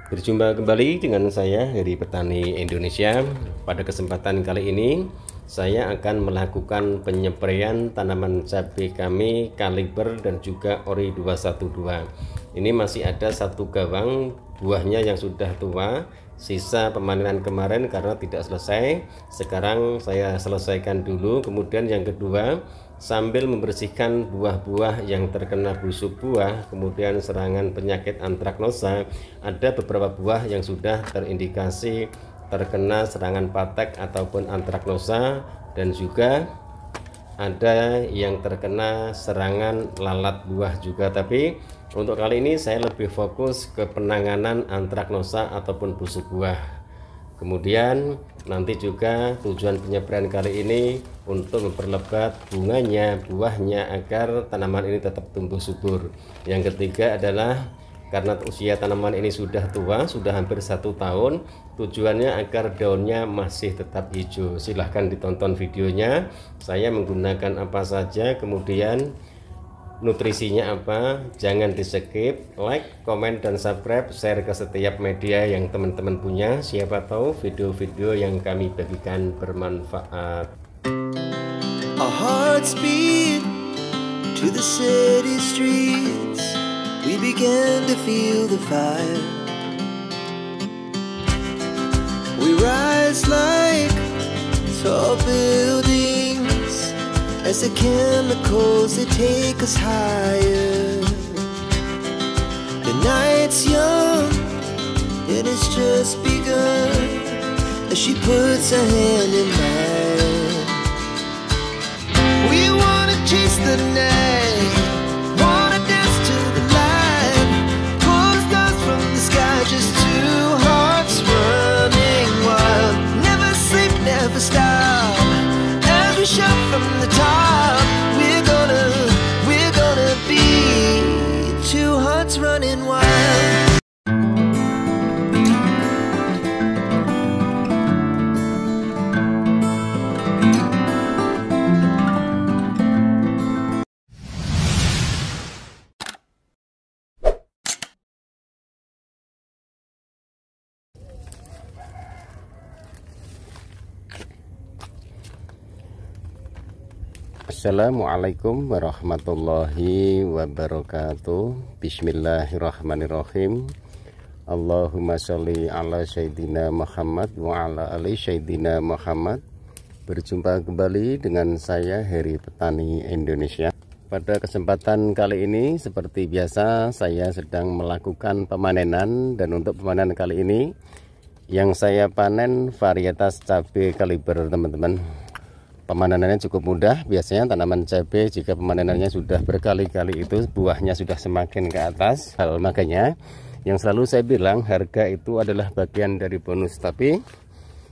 Berjumpa kembali dengan saya dari Petani Indonesia. Pada kesempatan kali ini saya akan melakukan penyepreian tanaman cabai kami Kaliber dan juga Ori 212. Ini masih ada satu gawang buahnya yang sudah tua, sisa pemanenan kemarin karena tidak selesai. Sekarang saya selesaikan dulu. Kemudian yang kedua, sambil membersihkan buah-buah yang terkena busuk buah, kemudian serangan penyakit antraknosa, ada beberapa buah yang sudah terindikasi terkena serangan patek ataupun antraknosa, dan juga ada yang terkena serangan lalat buah juga. Tapi untuk kali ini saya lebih fokus ke penanganan antraknosa ataupun busuk buah. Kemudian nanti juga tujuan penyepreian kali ini untuk memperlebat bunganya, buahnya, agar tanaman ini tetap tumbuh subur. Yang ketiga adalah karena usia tanaman ini sudah tua, sudah hampir 1 tahun, tujuannya agar daunnya masih tetap hijau. Silahkan ditonton videonya, saya menggunakan apa saja, kemudian nutrisinya apa. Jangan di skip, like, komen, dan subscribe, share ke setiap media yang teman-teman punya. Siapa tahu video-video yang kami bagikan bermanfaat. Our hearts beat to the city streets. We began to feel the fire. We rise like tall buildings as the chemicals, they take us higher. The night's young, it has just begun, as she puts her hand in mine. We wanna chase the night, wanna dance to the light, pull the stars from the sky, just two hearts running wild. Never sleep, never stop, as we shout from the top. We're gonna be two hearts running wild. Assalamualaikum warahmatullahi wabarakatuh. Bismillahirrahmanirrahim. Allahumma sholli ala Sayyidina Muhammad wa ala ali Sayyidina Muhammad. Berjumpa kembali dengan saya Heri Petani Indonesia. Pada kesempatan kali ini seperti biasa saya sedang melakukan pemanenan, dan untuk pemanenan kali ini yang saya panen varietas cabai Kaliber, teman-teman. Pemanenannya cukup mudah. Biasanya tanaman cabai jika pemanenannya sudah berkali-kali itu buahnya sudah semakin ke atas. Makanya yang selalu saya bilang, harga itu adalah bagian dari bonus. Tapi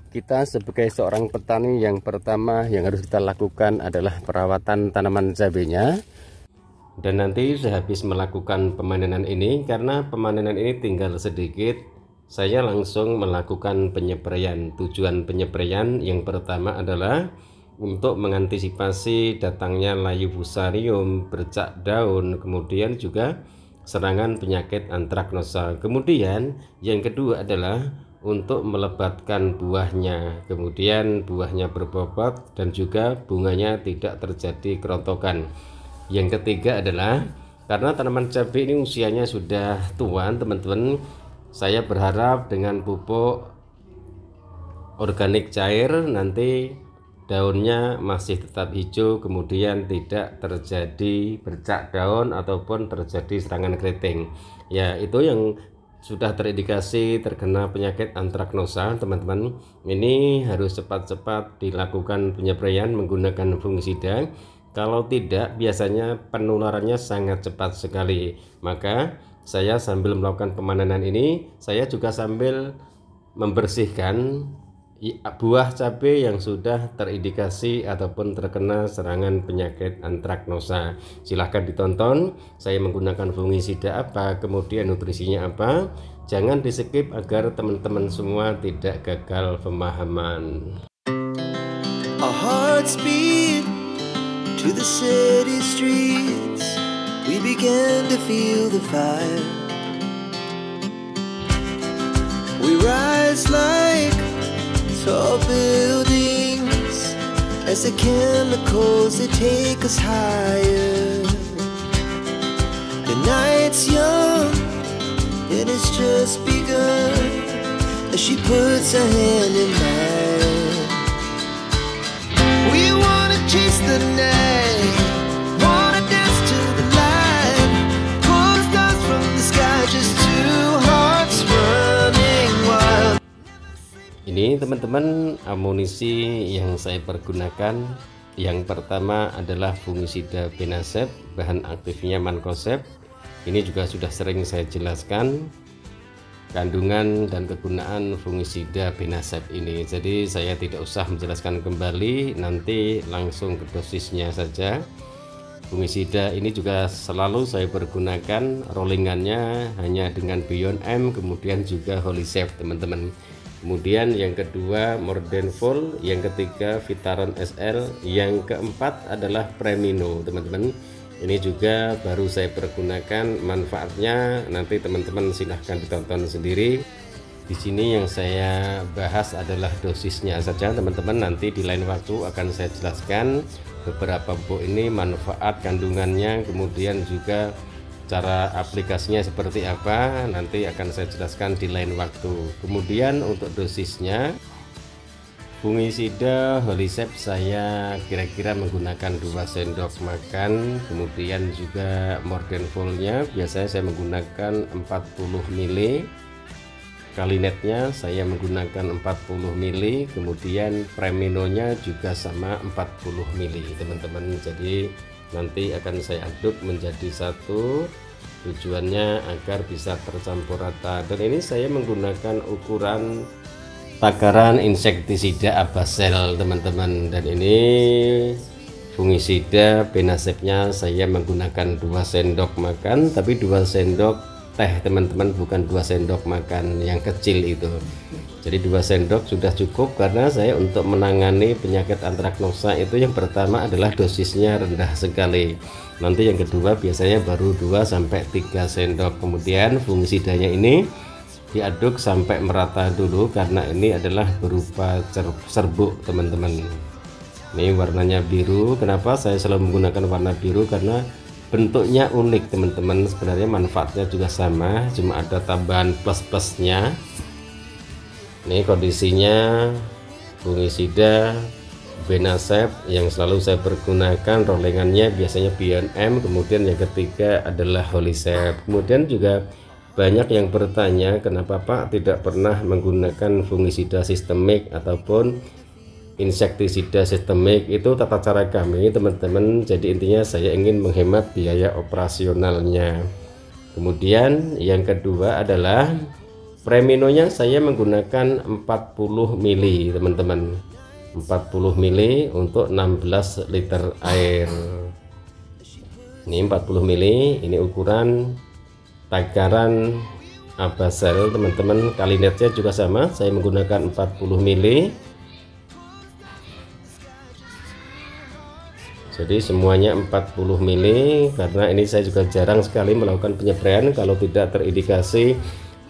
kita sebagai seorang petani, yang pertama yang harus kita lakukan adalah perawatan tanaman cabainya. Dan nanti sehabis melakukan pemanenan ini, karena pemanenan ini tinggal sedikit, saya langsung melakukan penyepreian. Tujuan penyepreian yang pertama adalah untuk mengantisipasi datangnya layu fusarium, bercak daun, kemudian juga serangan penyakit antraknosa. Kemudian yang kedua adalah untuk melebatkan buahnya, kemudian buahnya berbobot dan juga bunganya tidak terjadi kerontokan. Yang ketiga adalah karena tanaman cabai ini usianya sudah tua, teman-teman, saya berharap dengan pupuk organik cair nanti daunnya masih tetap hijau, kemudian tidak terjadi bercak daun ataupun terjadi serangan keriting. Ya, itu yang sudah terindikasi terkena penyakit antraknosa, teman-teman. Ini harus cepat-cepat dilakukan penyepreian menggunakan fungisida. Kalau tidak, biasanya penularannya sangat cepat sekali. Maka saya sambil melakukan pemanenan ini, saya juga sambil membersihkan buah cabai yang sudah terindikasi ataupun terkena serangan penyakit antraknosa. Silahkan ditonton saya menggunakan fungisida apa, kemudian nutrisinya apa. Jangan di skip agar teman-teman semua tidak gagal pemahaman. Our hearts beat to the city streets. We began to feel the fire. as the chemicals they take us higher. The night's young, it has just begun, as she puts her hand in mine. We wanna chase the night, wanna dance to the light, pull stars from the sky, just two hearts running wild. Ini teman-teman amunisi yang saya pergunakan. Yang pertama adalah fungisida Benasep, bahan aktifnya mancozeb. Ini juga sudah sering saya jelaskan kandungan dan kegunaan fungisida Benasep ini. Jadi saya tidak usah menjelaskan kembali, nanti langsung ke dosisnya saja. Fungisida ini juga selalu saya pergunakan rollingannya hanya dengan Beyond M, kemudian juga Holisep teman-teman. Kemudian yang kedua Mordenfol, yang ketiga Vitaron SL, yang keempat adalah Premino teman-teman. Ini juga baru saya pergunakan, manfaatnya nanti teman-teman silahkan ditonton sendiri. Di sini yang saya bahas adalah dosisnya saja teman-teman, nanti di lain waktu akan saya jelaskan beberapa bubuk ini manfaat kandungannya, kemudian juga cara aplikasinya seperti apa, nanti akan saya jelaskan di lain waktu. Kemudian untuk dosisnya fungisida Holisep saya kira-kira menggunakan 2 sendok makan. Kemudian juga Mordenfolnya biasanya saya menggunakan 40 ml, Kalinetnya saya menggunakan 40 ml, kemudian Preminonya juga sama 40 ml teman-teman. Jadi nanti akan saya aduk menjadi satu, tujuannya agar bisa tercampur rata. Dan ini saya menggunakan ukuran takaran insektisida Abasel teman-teman. Dan ini fungisida Benasepnya saya menggunakan 2 sendok makan, tapi 2 sendok teh teman-teman, bukan 2 sendok makan yang kecil itu. Jadi 2 sendok sudah cukup, karena saya untuk menangani penyakit antraknosa itu yang pertama adalah dosisnya rendah sekali. Nanti yang kedua biasanya baru 2-3 sendok. Kemudian fungisidanya ini diaduk sampai merata dulu, karena ini adalah berupa serbuk teman-teman. Ini warnanya biru. Kenapa saya selalu menggunakan warna biru? Karena bentuknya unik teman-teman. Sebenarnya manfaatnya juga sama, cuma ada tambahan plus-plusnya. Ini kondisinya fungisida Benasep yang selalu saya pergunakan, rollingannya biasanya Beyond M, kemudian yang ketiga adalah Holisep. Kemudian juga banyak yang bertanya, kenapa Pak tidak pernah menggunakan fungisida sistemik ataupun insektisida sistemik. Itu tata cara kami teman-teman, jadi intinya saya ingin menghemat biaya operasionalnya. Kemudian yang kedua adalah Preminonya saya menggunakan 40 ml teman-teman, 40 ml untuk 16 liter air. Ini 40 ml, ini ukuran takaran Abasel teman-teman. Kalinetnya juga sama, saya menggunakan 40 ml. Jadi semuanya 40 ml, karena ini saya juga jarang sekali melakukan penyepraian kalau tidak terindikasi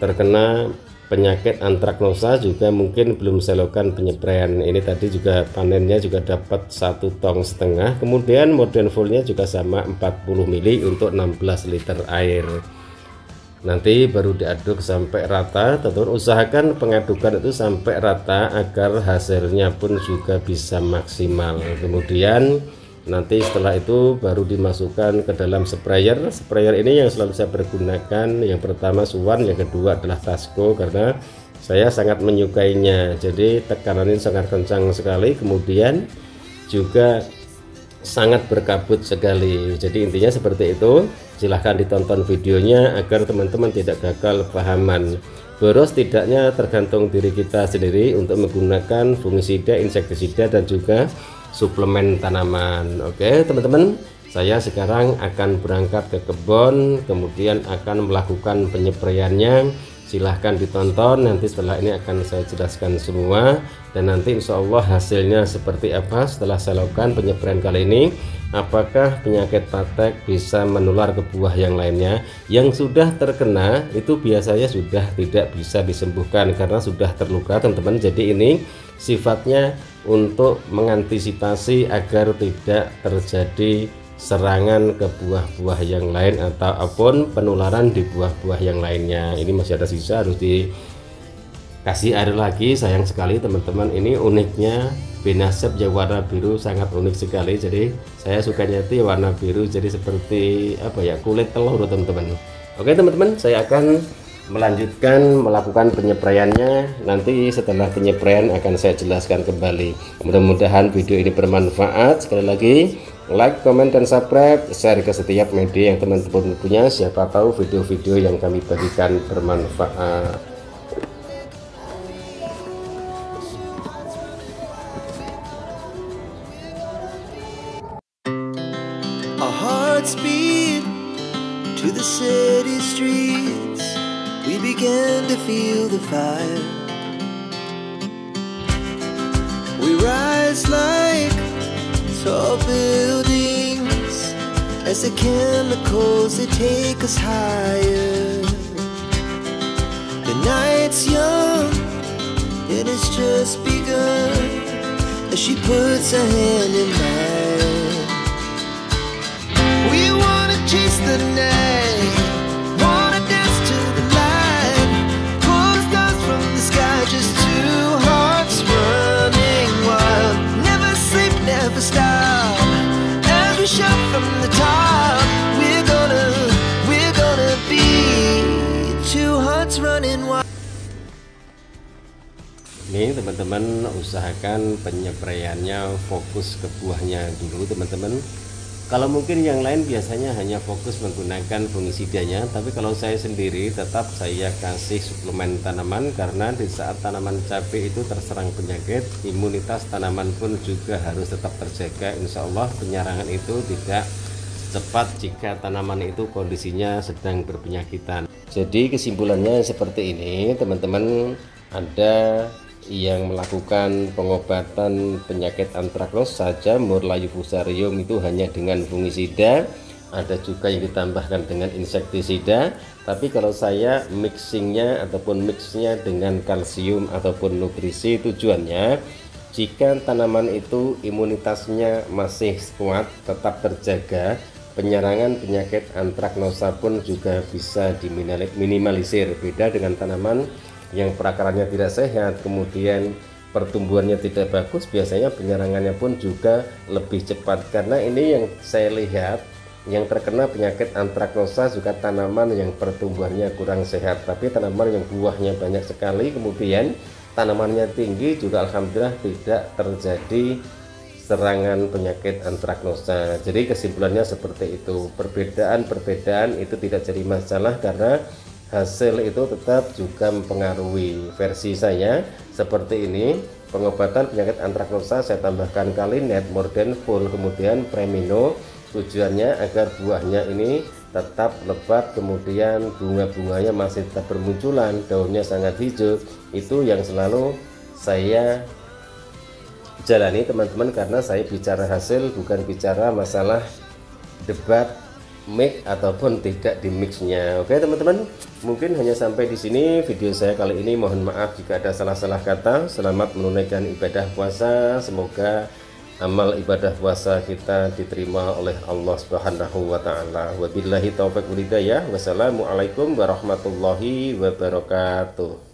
terkena penyakit antraknosa. Juga mungkin belum saya lakukan penyepraian. Ini tadi juga panennya juga dapat 1,5 tong. Kemudian Mordenfolnya juga sama 40 ml untuk 16 liter air. Nanti baru diaduk sampai rata. Tentu usahakan pengadukan itu sampai rata agar hasilnya pun juga bisa maksimal. Kemudian nanti setelah itu baru dimasukkan ke dalam sprayer. Sprayer ini yang selalu saya pergunakan, yang pertama Suwan, yang kedua adalah Tasco, karena saya sangat menyukainya. Jadi tekanannya sangat kencang sekali, kemudian juga sangat berkabut sekali. Jadi intinya seperti itu. Silahkan ditonton videonya agar teman-teman tidak gagal pahaman. Boros tidaknya tergantung diri kita sendiri untuk menggunakan fungisida, insektisida, dan juga suplemen tanaman. Oke teman-teman, saya sekarang akan berangkat ke kebun, kemudian akan melakukan penyepraiannya. Silahkan ditonton, nanti setelah ini akan saya jelaskan semua, dan nanti insya Allah hasilnya seperti apa setelah saya lakukan penyepraian kali ini. Apakah penyakit patek bisa menular ke buah yang lainnya? Yang sudah terkena itu biasanya sudah tidak bisa disembuhkan karena sudah terluka teman-teman. Jadi ini sifatnya untuk mengantisipasi agar tidak terjadi serangan ke buah-buah yang lain ataupun penularan di buah-buah yang lainnya. Ini masih ada sisa, harus dikasih air lagi. Sayang sekali teman-teman, ini uniknya Benasep yang warna biru sangat unik sekali. Jadi saya sukanya itu warna biru, jadi seperti apa ya, kulit telur teman-teman. Oke teman-teman, saya akan melanjutkan melakukan penyepraiannya. Nanti setelah penyepraian akan saya jelaskan kembali. Mudah-mudahan video ini bermanfaat. Sekali lagi, like, comment, dan subscribe, share ke setiap media yang teman-teman punya. Siapa tahu video-video yang kami bagikan bermanfaat. Our hearts beat to the city streets. We began to feel the fire. We rise like tall buildings as the chemicals they take us higher. The night's young, it has just begun as she puts her hand in mine. We wanna chase the night, wanna dance to the light, pull stars from the sky, just two hearts running wild. Never sleep, never stop, as we shout from the top. We're gonna be two hearts running wild. Ini teman-teman, usahakan penyepraiannya fokus ke buahnya dulu teman-teman. Kalau mungkin yang lain biasanya hanya fokus menggunakan fungisidanya, tapi kalau saya sendiri tetap saya kasih suplemen tanaman, karena di saat tanaman cabai itu terserang penyakit, imunitas tanaman pun juga harus tetap terjaga. Insya Allah penyerangan itu tidak cepat jika tanaman itu kondisinya sedang berpenyakitan. Jadi kesimpulannya seperti ini teman-teman, ada yang melakukan pengobatan penyakit antraknos saja Morlayu fusarium itu hanya dengan fungisida, ada juga yang ditambahkan dengan insektisida. Tapi kalau saya mixingnya ataupun mixnya dengan kalsium ataupun nutrisi, tujuannya jika tanaman itu imunitasnya masih kuat, tetap terjaga, penyerangan penyakit antraknosa pun juga bisa diminimalisir. Beda dengan tanaman yang perakarannya tidak sehat, kemudian pertumbuhannya tidak bagus, biasanya penyerangannya pun juga lebih cepat. Karena ini yang saya lihat, yang terkena penyakit antraknosa juga tanaman yang pertumbuhannya kurang sehat, tapi tanaman yang buahnya banyak sekali, kemudian tanamannya tinggi juga alhamdulillah tidak terjadi serangan penyakit antraknosa. Jadi kesimpulannya seperti itu. Perbedaan itu tidak jadi masalah karena hasil itu tetap juga mempengaruhi. Versi saya seperti ini, pengobatan penyakit antraknosa saya tambahkan Kalinet, Mordenful, kemudian Premino. Tujuannya agar buahnya ini tetap lebat, kemudian bunga-bunganya masih tetap bermunculan, daunnya sangat hijau. Itu yang selalu saya jalani teman-teman, karena saya bicara hasil, bukan bicara masalah debat mix ataupun tidak di mixnya. Oke teman-teman, mungkin hanya sampai di sini video saya kali ini. Mohon maaf jika ada salah-salah kata. Selamat menunaikan ibadah puasa. Semoga amal ibadah puasa kita diterima oleh Allah Subhanahu wa taala. Wabillahi taufiq wal hidayah. Wassalamualaikum warahmatullahi wabarakatuh.